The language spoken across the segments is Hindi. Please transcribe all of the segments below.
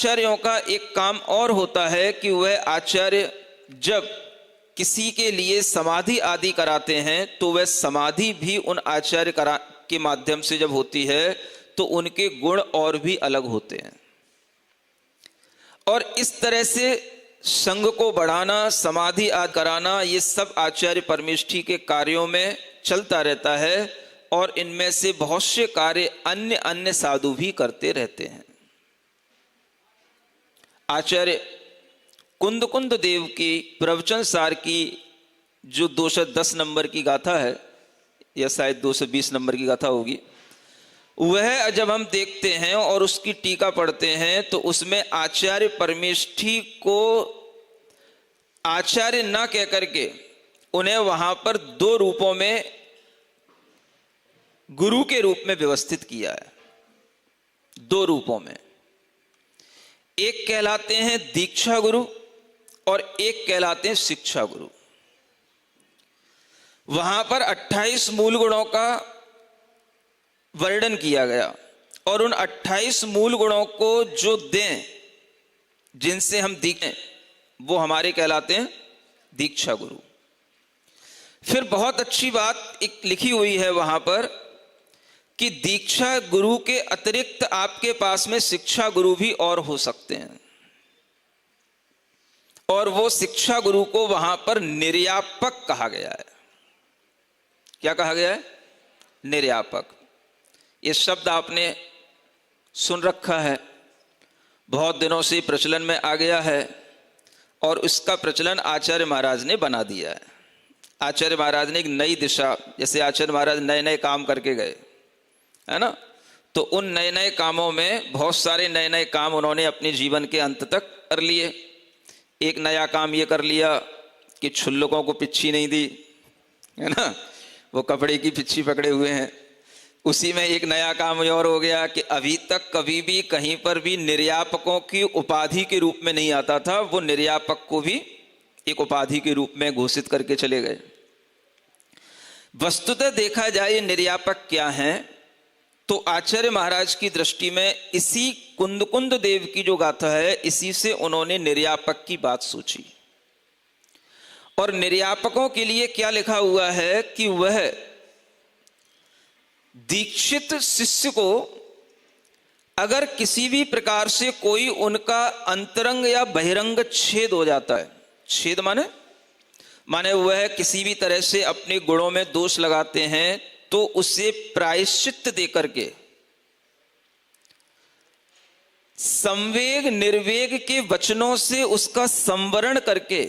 आचार्यों का एक काम और होता है कि वह आचार्य जब किसी के लिए समाधि आदि कराते हैं तो वह समाधि भी उन आचार्य के माध्यम से जब होती है तो उनके गुण और भी अलग होते हैं। और इस तरह से संघ को बढ़ाना, समाधि आदि कराना, ये सब आचार्य परमेष्ठी के कार्यों में चलता रहता है। और इनमें से बहुत से कार्य अन्य अन्य साधु भी करते रहते हैं। आचार्य कुंद कुंद देव की प्रवचन सार की जो 210 नंबर की गाथा है, या शायद 220 नंबर की गाथा होगी, वह जब हम देखते हैं और उसकी टीका पढ़ते हैं तो उसमें आचार्य परमेष्ठी को आचार्य ना कह करके उन्हें वहां पर दो रूपों में गुरु के रूप में व्यवस्थित किया है। दो रूपों में, एक कहलाते हैं दीक्षा गुरु और एक कहलाते हैं शिक्षा गुरु। वहां पर 28 मूल गुणों का वर्णन किया गया और उन 28 मूल गुणों को जो दें, जिनसे हम दिखें, वो हमारे कहलाते हैं दीक्षा गुरु। फिर बहुत अच्छी बात एक लिखी हुई है वहां पर कि दीक्षा गुरु के अतिरिक्त आपके पास में शिक्षा गुरु भी और हो सकते हैं। और वो शिक्षा गुरु को वहां पर निर्यापक कहा गया है। क्या कहा गया है? निर्यापक। ये शब्द आपने सुन रखा है, बहुत दिनों से प्रचलन में आ गया है और इसका प्रचलन आचार्य महाराज ने बना दिया है। आचार्य महाराज ने एक नई दिशा, जैसे आचार्य महाराज नए नए काम करके गए, है ना, तो उन नए नए कामों में बहुत सारे नए नए काम उन्होंने अपने जीवन के अंत तक कर लिए। एक नया काम ये कर लिया कि छुल्लकों को पिच्छी नहीं दी, है ना, वो कपड़े की पिच्छी पकड़े हुए हैं। उसी में एक नया काम और हो गया कि अभी तक कभी भी कहीं पर भी निर्यापकों की उपाधि के रूप में नहीं आता था, वो निर्यापक को भी एक उपाधि के रूप में घोषित करके चले गए। वस्तुतः देखा जाए निर्यापक क्या हैं, तो आचार्य महाराज की दृष्टि में इसी कुंद कुंद देव की जो गाथा है, इसी से उन्होंने निर्यापक की बात सोची। और निर्यापकों के लिए क्या लिखा हुआ है कि वह दीक्षित शिष्य को अगर किसी भी प्रकार से कोई उनका अंतरंग या बहिरंग छेद हो जाता है, छेद माने वह किसी भी तरह से अपने गुणों में दोष लगाते हैं, तो उसे प्रायश्चित देकर के संवेग निर्वेग के वचनों से उसका संवरण करके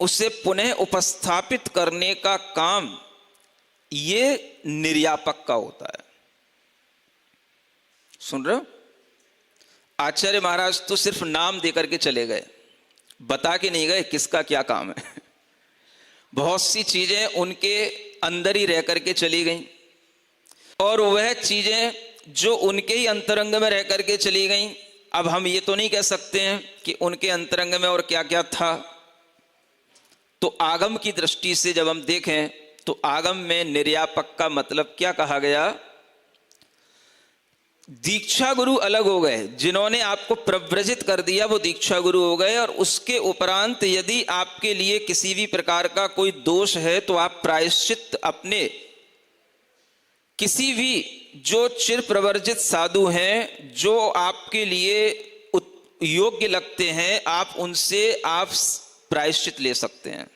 उसे पुनः उपस्थापित करने का काम ये निर्यापक का होता है। सुन रहे हो? आचार्य महाराज तो सिर्फ नाम देकर के चले गए, बता के नहीं गए किसका क्या काम है। बहुत सी चीजें उनके अंदर ही रह करके चली गईं, और वह चीजें जो उनके ही अंतरंग में रह करके चली गईं, अब हम ये तो नहीं कह सकते हैं कि उनके अंतरंग में और क्या क्या था। तो आगम की दृष्टि से जब हम देखें तो आगम में निर्यापक का मतलब क्या कहा गया? दीक्षा गुरु अलग हो गए, जिन्होंने आपको प्रव्रजित कर दिया वो दीक्षा गुरु हो गए। और उसके उपरांत यदि आपके लिए किसी भी प्रकार का कोई दोष है तो आप प्रायश्चित अपने किसी भी जो चिर प्रवर्जित साधु हैं, जो आपके लिए योग्य लगते हैं, आप उनसे आप प्रायश्चित ले सकते हैं,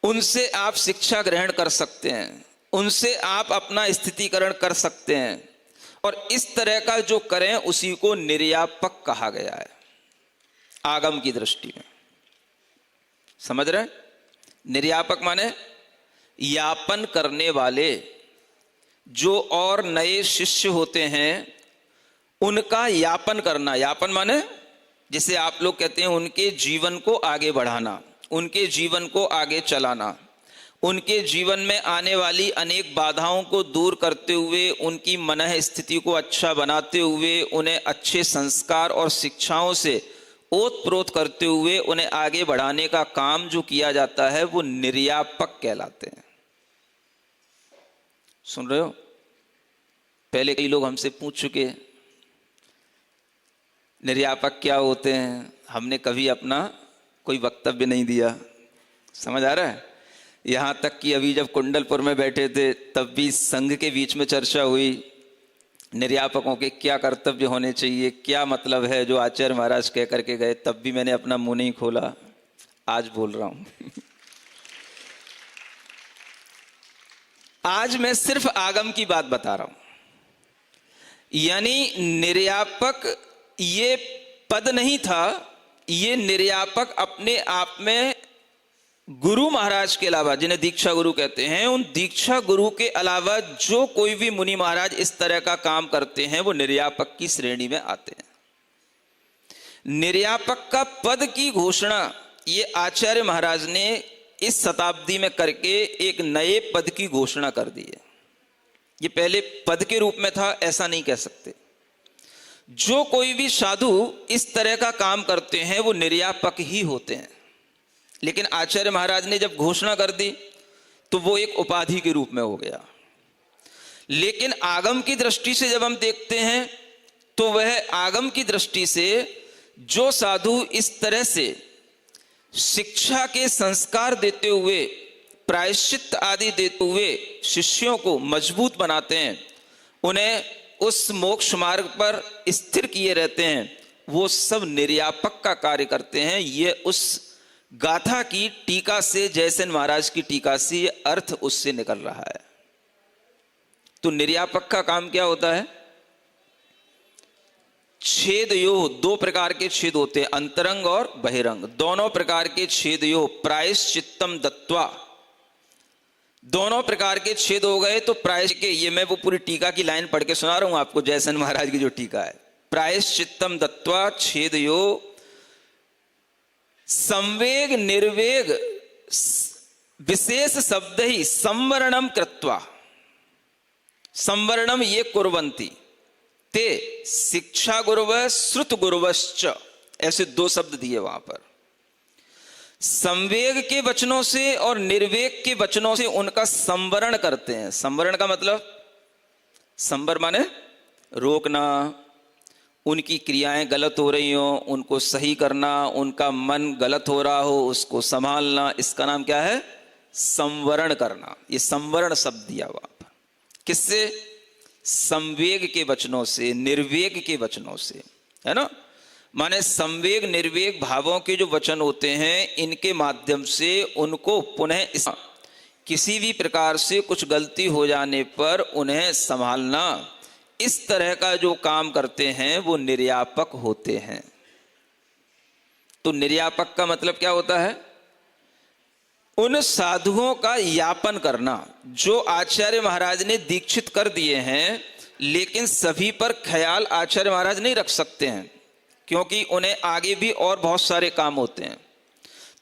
उनसे आप शिक्षा ग्रहण कर सकते हैं, उनसे आप अपना स्थितिकरण कर सकते हैं। और इस तरह का जो करें उसी को निर्यापक कहा गया है आगम की दृष्टि में। समझ रहे? निर्यापक माने यापन करने वाले, जो और नए शिष्य होते हैं उनका यापन करना। यापन माने जिसे आप लोग कहते हैं उनके जीवन को आगे बढ़ाना, उनके जीवन को आगे चलाना, उनके जीवन में आने वाली अनेक बाधाओं को दूर करते हुए, उनकी मनः स्थिति को अच्छा बनाते हुए, उन्हें अच्छे संस्कार और शिक्षाओं से ओतप्रोत करते हुए उन्हें आगे बढ़ाने का काम जो किया जाता है वो निर्यापक कहलाते हैं। सुन रहे हो? पहले कई लोग हमसे पूछ चुके हैं निर्यापक क्या होते हैं, हमने कभी अपना कोई वक्तव्य नहीं दिया। समझ आ रहा है? यहाँ तक कि अभी जब कुंडलपुर में बैठे थे तब भी संघ के बीच में चर्चा हुई, निर्यापकों के क्या कर्तव्य होने चाहिए, क्या मतलब है जो आचार्य महाराज कह करके गए, तब भी मैंने अपना मुंह नहीं खोला। आज बोल रहा हूं। आज मैं सिर्फ आगम की बात बता रहा हूं। यानी निर्यापक ये पद नहीं था, ये निर्यापक अपने आप में गुरु महाराज के अलावा, जिन्हें दीक्षा गुरु कहते हैं, उन दीक्षा गुरु के अलावा जो कोई भी मुनि महाराज इस तरह का काम करते हैं वो निर्यापक की श्रेणी में आते हैं। निर्यापक का पद की घोषणा ये आचार्य महाराज ने इस शताब्दी में करके एक नए पद की घोषणा कर दी है। ये पहले पद के रूप में था, ऐसा नहीं कह सकते। जो कोई भी साधु इस तरह का काम करते हैं वो निर्यापक ही होते हैं। लेकिन आचार्य महाराज ने जब घोषणा कर दी तो वो एक उपाधि के रूप में हो गया। लेकिन आगम की दृष्टि से जब हम देखते हैं तो वह आगम की दृष्टि से जो साधु इस तरह से शिक्षा के संस्कार देते हुए, प्रायश्चित आदि देते हुए शिष्यों को मजबूत बनाते हैं, उन्हें उस मोक्ष मार्ग पर स्थिर किए रहते हैं, वो सब निर्यापक का कार्य करते हैं। ये उस गाथा की टीका से, जयसेन महाराज की टीका से ये अर्थ उससे निकल रहा है। तो निर्यापक का काम क्या होता है? छेद यो, दो प्रकार के छेद होते हैं, अंतरंग और बहिरंग। दोनों प्रकार के छेद यो प्रायश्चित्तम दत्वा, दोनों प्रकार के छेद हो गए तो प्रायश्चित के, ये मैं वो पूरी टीका की लाइन पढ़ के सुना रहा हूं आपको, जयसेन महाराज की जो टीका है। प्रायश्चित्तम दत्वा छेद यो संवेग निर्वेग विशेष शब्द ही संवरणम कृत्वा, संवरणम ये कुर्वन्ति ते शिक्षा गुरुव श्रुत गुरुवश्च, ऐसे दो शब्द दिए वहां पर। संवेग के वचनों से और निर्वेग के वचनों से उनका संवरण करते हैं। संवरण का मतलब, संवर माने रोकना, उनकी क्रियाएं गलत हो रही हो उनको सही करना, उनका मन गलत हो रहा हो उसको संभालना, इसका नाम क्या है? संवरण करना। ये संवरण शब्द दिया वहां पर। किससे? संवेग के वचनों से, निर्वेग के वचनों से, है ना। माने संवेग निर्वेग भावों के जो वचन होते हैं, इनके माध्यम से उनको पुनः किसी भी प्रकार से कुछ गलती हो जाने पर उन्हें संभालना, इस तरह का जो काम करते हैं वो निर्यापक होते हैं। तो निर्यापक का मतलब क्या होता है? उन साधुओं का यापन करना जो आचार्य महाराज ने दीक्षित कर दिए हैं, लेकिन सभी पर ख्याल आचार्य महाराज नहीं रख सकते हैं, क्योंकि उन्हें आगे भी और बहुत सारे काम होते हैं।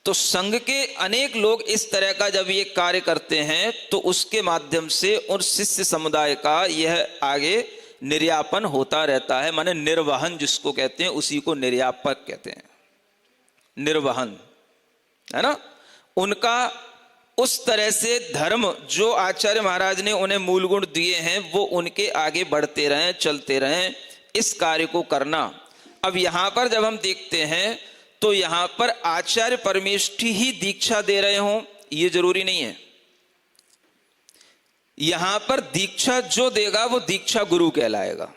तो संघ के अनेक लोग इस तरह का जब ये कार्य करते हैं तो उसके माध्यम से उन शिष्य समुदाय का यह आगे निर्यापन होता रहता है। माने निर्वहन जिसको कहते हैं, उसी को निर्यापक कहते हैं। निर्वहन, है ना। उनका उस तरह से धर्म जो आचार्य महाराज ने उन्हें मूल गुण दिए हैं वो उनके आगे बढ़ते रहें, चलते रहें, इस कार्य को करना। अब यहां पर जब हम देखते हैं तो यहां पर आचार्य परमेष्ठी ही दीक्षा दे रहे हों ये जरूरी नहीं है। यहां पर दीक्षा जो देगा वो दीक्षा गुरु कहलाएगा।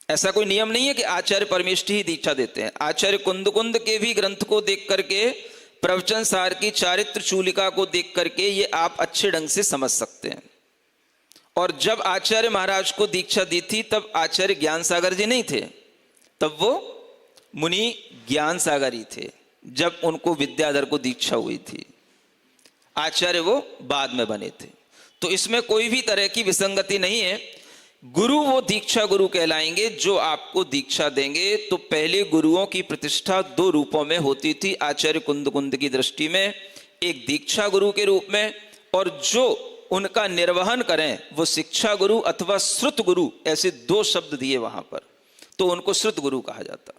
ऐसा कोई नियम नहीं है कि आचार्य परमेष्ठी ही दीक्षा देते हैं। आचार्य कुंद के भी ग्रंथ को देख करके, प्रवचन सार की चारित्र चूलिका को देख करके ये आप अच्छे ढंग से समझ सकते हैं। और जब आचार्य महाराज को दीक्षा दी थी तब आचार्य ज्ञान सागर जी नहीं थे, तब वो मुनि ज्ञान सागर ही थे जब उनको विद्याधर को दीक्षा हुई थी। आचार्य वो बाद में बने थे। तो इसमें कोई भी तरह की विसंगति नहीं है। गुरु वो दीक्षा गुरु कहलाएंगे जो आपको दीक्षा देंगे। तो पहले गुरुओं की प्रतिष्ठा दो रूपों में होती थी आचार्य कुंद की दृष्टि में, एक दीक्षा गुरु के रूप में, और जो उनका निर्वहन करें वो शिक्षा गुरु अथवा श्रुत गुरु, ऐसे दो शब्द दिए वहां पर, तो उनको श्रुत गुरु कहा जाता।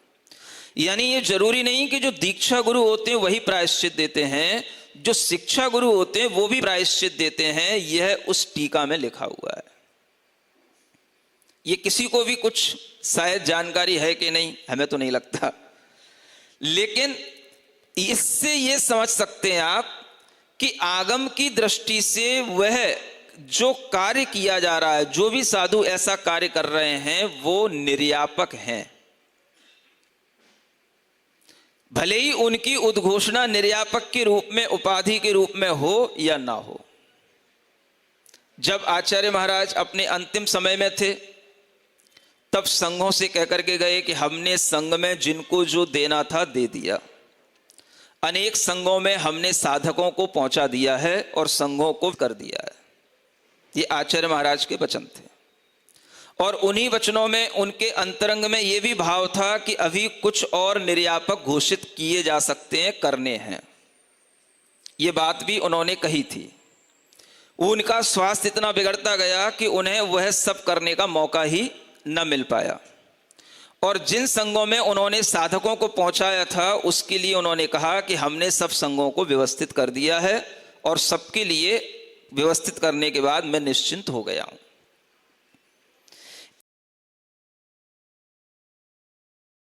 यानी ये जरूरी नहीं कि जो दीक्षा गुरु होते हैं वही प्रायश्चित देते हैं, जो शिक्षा गुरु होते हैं वो भी प्रायश्चित देते हैं। यह उस टीका में लिखा हुआ है। ये किसी को भी कुछ शायद जानकारी है कि नहीं, हमें तो नहीं लगता, लेकिन इससे ये समझ सकते हैं आप कि आगम की दृष्टि से वह जो कार्य किया जा रहा है, जो भी साधु ऐसा कार्य कर रहे हैं, वो निर्यापक हैं। भले ही उनकी उद्घोषणा निर्यापक के रूप में, उपाधि के रूप में हो या ना हो। जब आचार्य महाराज अपने अंतिम समय में थे, तब संघों से कहकर के गए कि हमने संघ में जिनको जो देना था दे दिया। अनेक संघों में हमने साधकों को पहुंचा दिया है और संघों को कर दिया है। ये आचार्य महाराज के वचन थे। और उन्हीं वचनों में उनके अंतरंग में ये भी भाव था कि अभी कुछ और निर्यापक घोषित किए जा सकते हैं, करने हैं। ये बात भी उन्होंने कही थी। उनका स्वास्थ्य इतना बिगड़ता गया कि उन्हें वह सब करने का मौका ही न मिल पाया। और जिन संघों में उन्होंने साधकों को पहुंचाया था, उसके लिए उन्होंने कहा कि हमने सब संघों को व्यवस्थित कर दिया है और सबके लिए व्यवस्थित करने के बाद मैं निश्चिंत हो गया हूं।